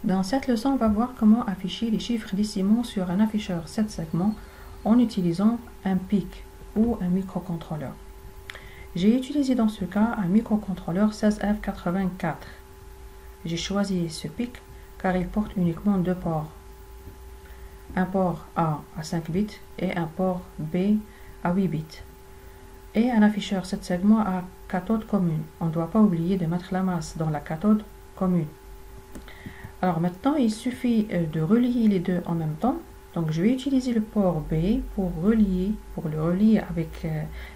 Dans cette leçon, on va voir comment afficher les chiffres décimaux sur un afficheur 7 segments en utilisant un PIC ou un microcontrôleur. J'ai utilisé dans ce cas un microcontrôleur 16F84. J'ai choisi ce PIC car il porte uniquement deux ports. Un port A à 5 bits et un port B à 8 bits. Et un afficheur 7 segments à cathode commune. On ne doit pas oublier de mettre la masse dans la cathode commune. Alors maintenant, il suffit de relier les deux en même temps. Donc je vais utiliser le port B pour le relier avec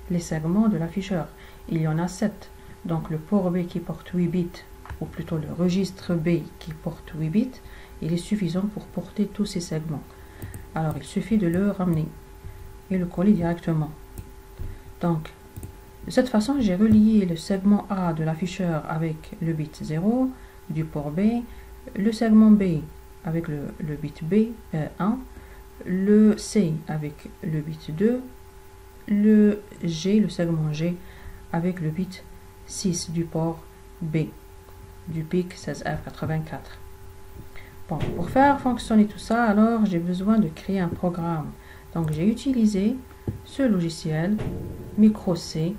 les segments de l'afficheur. Il y en a 7. Donc le port B qui porte 8 bits, ou plutôt le registre B qui porte 8 bits, il est suffisant pour porter tous ces segments. Alors il suffit de le ramener et le coller directement. Donc de cette façon, j'ai relié le segment A de l'afficheur avec le bit 0 du port B, le segment B avec le bit B 1, le C avec le bit 2, le segment G avec le bit 6 du port B du PIC 16F84. Bon, pour faire fonctionner tout ça, alors j'ai besoin de créer un programme. Donc j'ai utilisé ce logiciel MicroC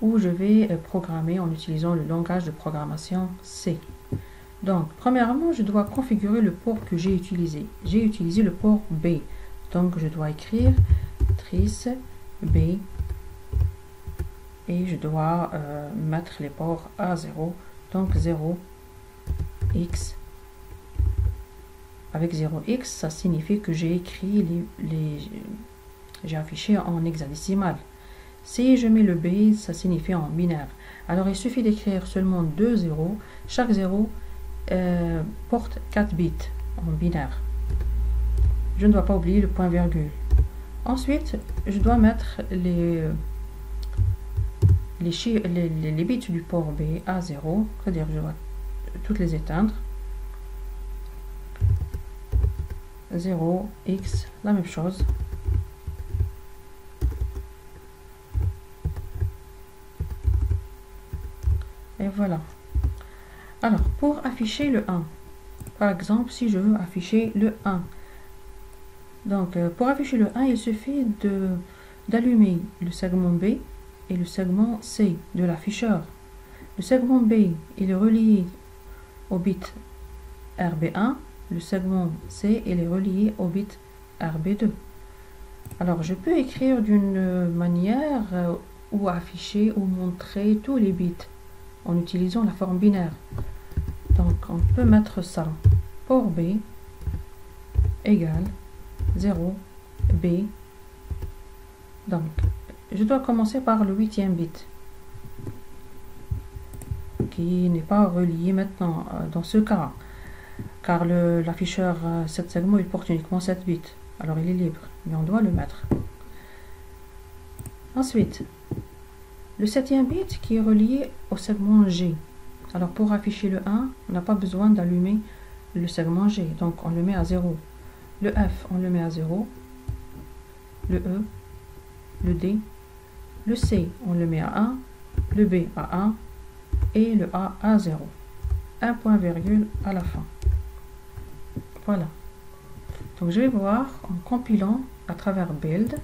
où je vais programmer en utilisant le langage de programmation C. Donc, premièrement, je dois configurer le port que j'ai utilisé. J'ai utilisé le port B. Donc, je dois écrire trice B et je dois mettre les ports A0. Donc, 0x. Avec 0x, ça signifie que j'ai écrit j'ai affiché en hexadécimal. Si je mets le B, ça signifie en binaire. Alors, il suffit d'écrire seulement 2 zéros. Chaque 0 porte 4 bits en binaire. Je ne dois pas oublier le point virgule. Ensuite, je dois mettre les bits du port B à 0, c'est-à-dire je dois toutes les éteindre. 0, X, la même chose. Et voilà. Alors, pour afficher le 1, par exemple, si je veux afficher le 1, donc pour afficher le 1, il suffit d'allumer le segment B et le segment C de l'afficheur. Le segment B, il est relié au bit RB1, le segment C, il est relié au bit RB2. Alors, je peux écrire d'une manière où afficher ou montrer tous les bits en utilisant la forme binaire. Donc, on peut mettre ça. Port B égale 0 B. Donc, je dois commencer par le 8e bit qui n'est pas relié maintenant dans ce cas, car l'afficheur 7 segments il porte uniquement 7 bits. Alors, il est libre, mais on doit le mettre. Ensuite, le 7e bit qui est relié au segment G. Alors, pour afficher le 1, on n'a pas besoin d'allumer le segment G. Donc, on le met à 0. Le F, on le met à 0. Le E, le D. Le C, on le met à 1. Le B à 1. Et le A à 0. Un point virgule à la fin. Voilà. Donc, je vais voir en compilant à travers Build.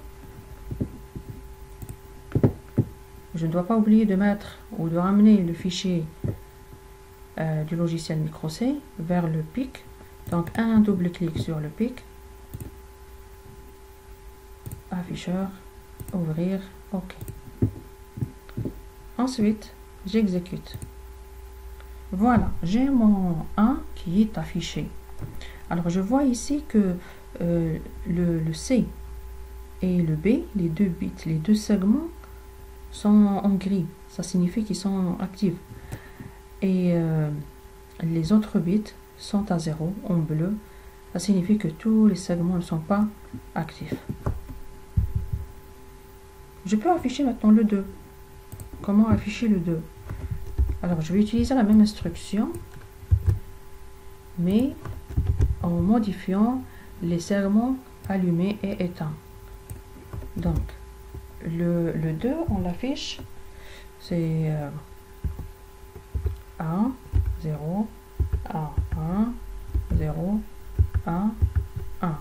Je ne dois pas oublier de mettre ou de ramener le fichier du logiciel MicroC vers le PIC. Donc un double clic sur le PIC, afficheur, ouvrir, OK. Ensuite, j'exécute. Voilà, j'ai mon 1 qui est affiché. Alors je vois ici que le C et le B, les deux bits, les deux segments sont en gris. Ça signifie qu'ils sont actifs. Et les autres bits sont à 0 en bleu. Ça signifie que tous les segments ne sont pas actifs. Je peux afficher maintenant le 2. Comment afficher le 2? Alors, je vais utiliser la même instruction, mais en modifiant les segments allumés et éteints. Donc, le 2, on l'affiche, c'est 1, 0, 1, 1, 0, 1, 1.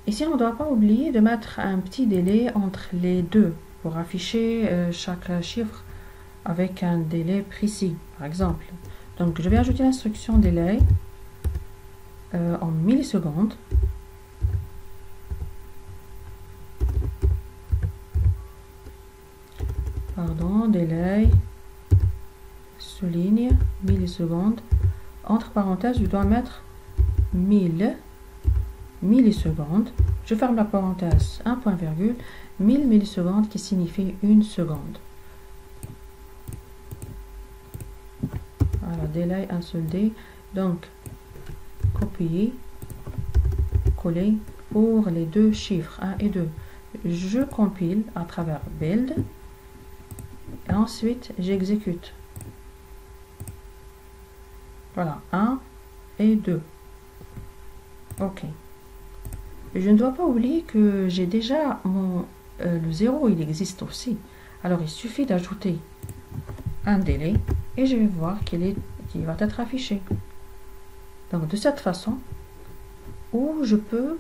Ici, on ne doit pas oublier de mettre un petit délai entre les deux pour afficher chaque chiffre avec un délai précis, par exemple. Donc, je vais ajouter l'instruction délai en millisecondes. Pardon, délai, souligne, millisecondes. Entre parenthèses, je dois mettre 1000 millisecondes. Je ferme la parenthèse, un point virgule, 1000 millisecondes qui signifie une seconde. Voilà, délai, un seul dé. Donc, copier, coller pour les deux chiffres, 1 et 2. Je compile à travers build. Et ensuite, j'exécute. Voilà, 1 et 2. OK. Je ne dois pas oublier que j'ai déjà le 0, il existe aussi. Alors, il suffit d'ajouter un délai et je vais voir qu'il va être affiché. Donc, de cette façon, où je peux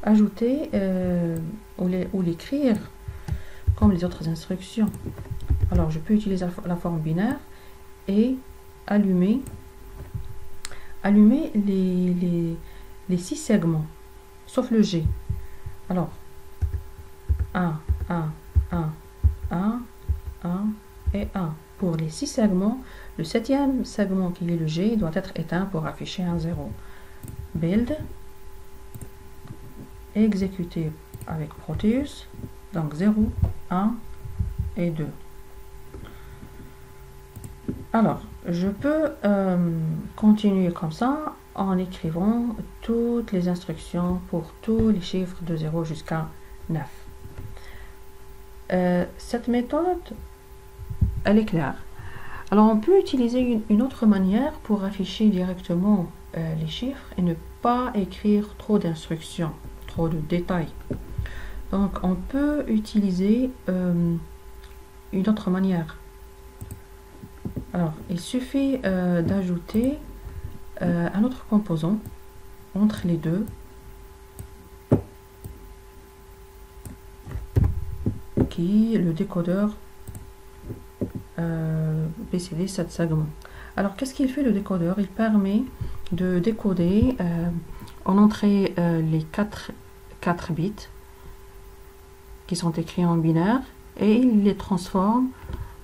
ajouter ou l'écrire comme les autres instructions. Alors, je peux utiliser la forme binaire et allumer les 6 segments, sauf le G. Alors, 1, 1, 1, 1, 1 et 1. Pour les 6 segments, le 7e segment qui est le G doit être éteint pour afficher un 0. Build, exécuter avec Proteus, donc 0, 1 et 2. Alors, je peux continuer comme ça en écrivant toutes les instructions pour tous les chiffres de 0 jusqu'à 9. Cette méthode, elle est claire. Alors, on peut utiliser une autre manière pour afficher directement les chiffres et ne pas écrire trop d'instructions, trop de détails. Donc, on peut utiliser une autre manière. Alors, il suffit d'ajouter un autre composant entre les deux qui est le décodeur BCD 7 segments. Alors, qu'est-ce qu'il fait le décodeur? Il permet de décoder en entrée les 4 bits qui sont écrits en binaire et il les transforme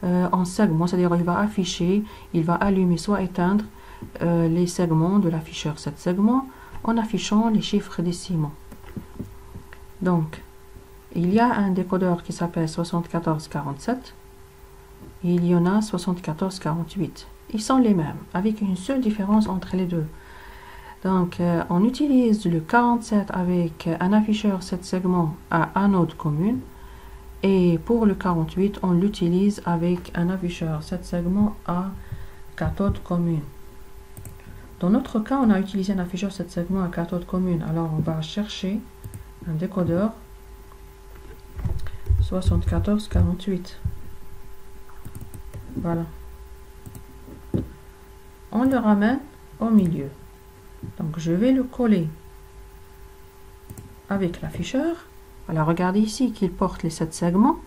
en segments, c'est-à-dire il va afficher, il va allumer soit éteindre les segments de l'afficheur 7 segments en affichant les chiffres décimaux. Donc, il y a un décodeur qui s'appelle 7447 et il y en a 7448. Ils sont les mêmes, avec une seule différence entre les deux. Donc, on utilise le 47 avec un afficheur 7 segments à anode commune. Et pour le 48, on l'utilise avec un afficheur 7 segments à cathode commune. Dans notre cas, on a utilisé un afficheur 7 segments à cathode commune. Alors, on va chercher un décodeur 7448. Voilà. On le ramène au milieu. Donc, je vais le coller avec l'afficheur. Alors, regardez ici qu'il porte les 7 segments.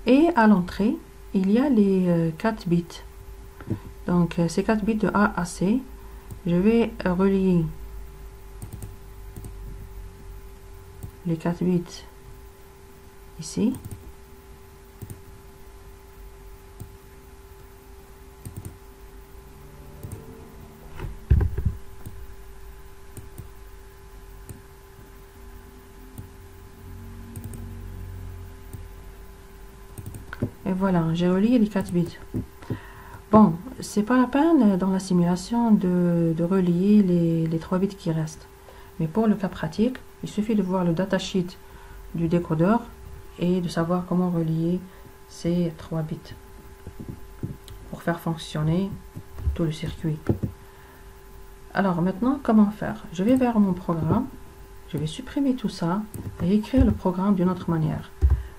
Et à l'entrée, il y a les 4 bits. Donc, ces 4 bits de A à C. Je vais relier les 4 bits ici. Et voilà, j'ai relié les 4 bits. Bon, c'est pas la peine dans la simulation de relier les 3 bits qui restent. Mais pour le cas pratique, il suffit de voir le datasheet du décodeur et de savoir comment relier ces 3 bits pour faire fonctionner tout le circuit. Alors maintenant, comment faire? Je vais vers mon programme, je vais supprimer tout ça et écrire le programme d'une autre manière.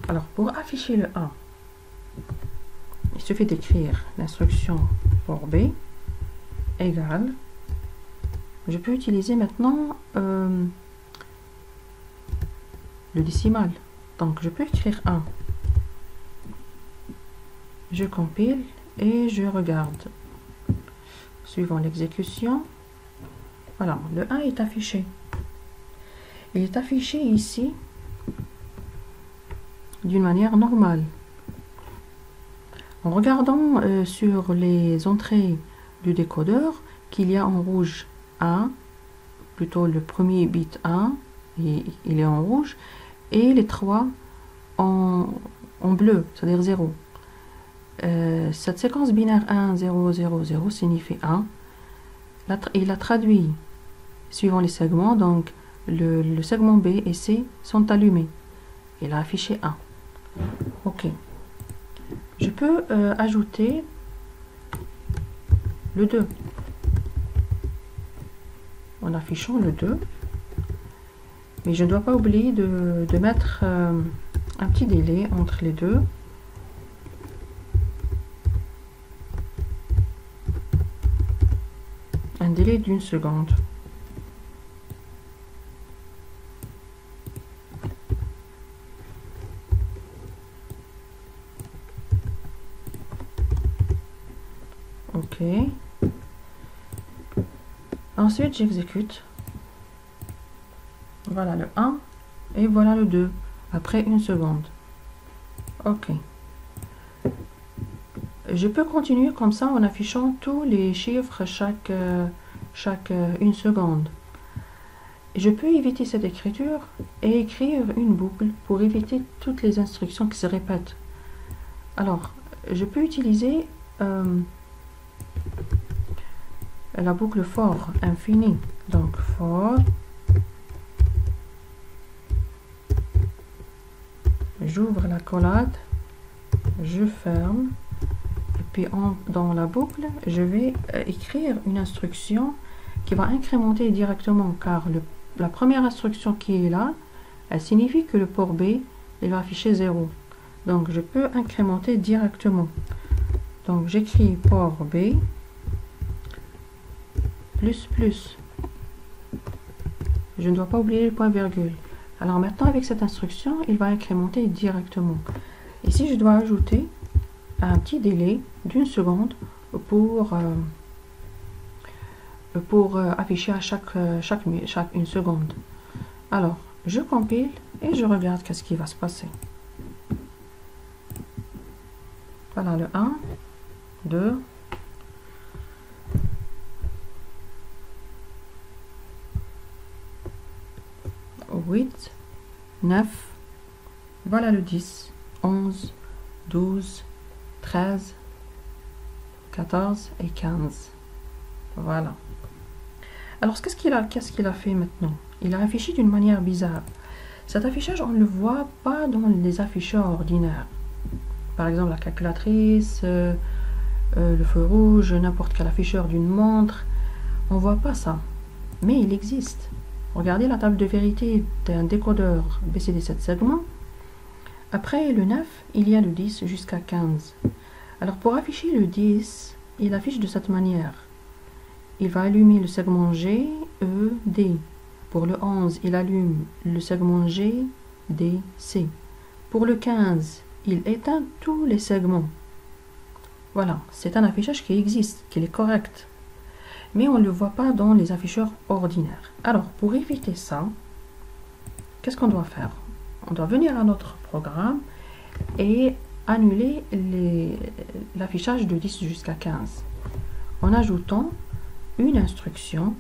Alors pour afficher le 1, il suffit d'écrire l'instruction for B égale. Je peux utiliser maintenant le décimal. Donc je peux écrire 1. Je compile et je regarde. Suivant l'exécution, voilà, le 1 est affiché. Il est affiché ici d'une manière normale. En regardant sur les entrées du décodeur qu'il y a en rouge 1, plutôt le premier bit 1, et il est en rouge, et les 3 en bleu, c'est-à-dire 0. Cette séquence binaire 1, 0, 0, 0 signifie 1. Il a traduit suivant les segments, donc le segment B et C sont allumés. Il a affiché 1. Ok. Je peux ajouter le 2 en affichant le 2. Mais je ne dois pas oublier de mettre un petit délai entre les deux. Un délai d'1 seconde. Ok. Ensuite, j'exécute. Voilà le 1 et voilà le 2 après 1 seconde. Ok. Je peux continuer comme ça en affichant tous les chiffres chaque 1 seconde. Je peux éviter cette écriture et écrire une boucle pour éviter toutes les instructions qui se répètent. Alors, je peux utiliser la boucle for infini. Donc, for, j'ouvre la collade, je ferme, et puis dans la boucle, je vais écrire une instruction qui va incrémenter directement, car la première instruction qui est là, elle signifie que le port B, il va afficher 0. Donc, je peux incrémenter directement. Donc, j'écris port B, plus, plus. Je ne dois pas oublier le point virgule. Alors maintenant, avec cette instruction, il va incrémenter directement. Ici, je dois ajouter un petit délai d'1 seconde pour afficher à chaque 1 seconde. Alors, je compile et je regarde qu'est-ce qui va se passer. Voilà le 1, 2, 8, 9, voilà le 10, 11, 12, 13, 14 et 15. Voilà. Alors, qu'est-ce qu'il a fait maintenant? Il a affiché d'une manière bizarre. Cet affichage, on ne le voit pas dans les afficheurs ordinaires. Par exemple, la calculatrice, le feu rouge, n'importe quel afficheur d'une montre. On ne voit pas ça. Mais il existe. Regardez la table de vérité d'un décodeur BCD 7 segments. Après le 9, il y a le 10 jusqu'à 15. Alors pour afficher le 10, il affiche de cette manière. Il va allumer le segment G, E, D. Pour le 11, il allume le segment G, D, C. Pour le 15, il éteint tous les segments. Voilà, c'est un affichage qui existe, qui est correct. Mais on ne le voit pas dans les afficheurs ordinaires. Alors, pour éviter ça, qu'est-ce qu'on doit faire? On doit venir à notre programme et annuler l'affichage de 10 jusqu'à 15 en ajoutant une instruction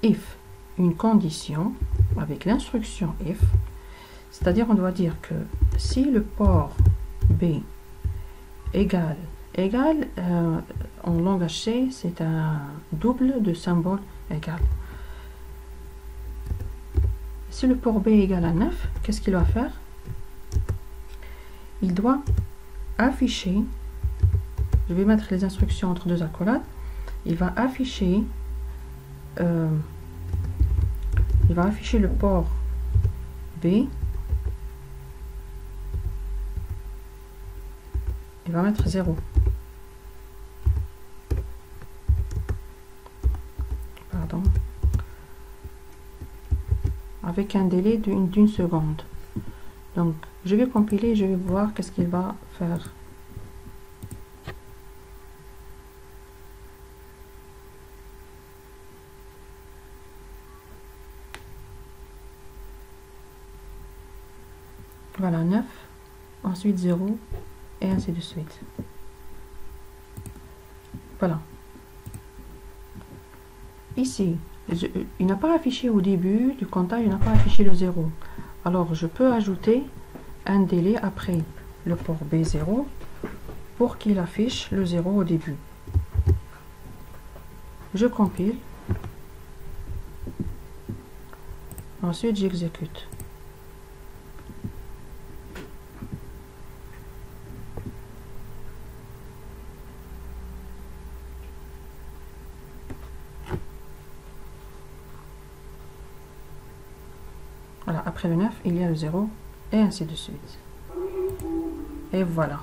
if, une condition avec l'instruction if, c'est-à-dire on doit dire que si le port B égale en langage C, c'est un double de symbole égal. Si le port B égale à 9, qu'est-ce qu'il va faire? Il doit afficher, je vais mettre les instructions entre deux accolades, il va afficher le port B, il va mettre 0. pardon, avec un délai d'une seconde. Donc je vais compiler, je vais voir qu'est-ce qu'il va faire. Voilà, 9, ensuite 0, et ainsi de suite. Voilà. Ici, il n'a pas affiché au début du comptage, il n'a pas affiché le 0. Alors, je peux ajouter un délai après le port B0 pour qu'il affiche le 0 au début. Je compile. Ensuite, j'exécute. Voilà, après le 9, il y a le 0, et ainsi de suite. Et voilà.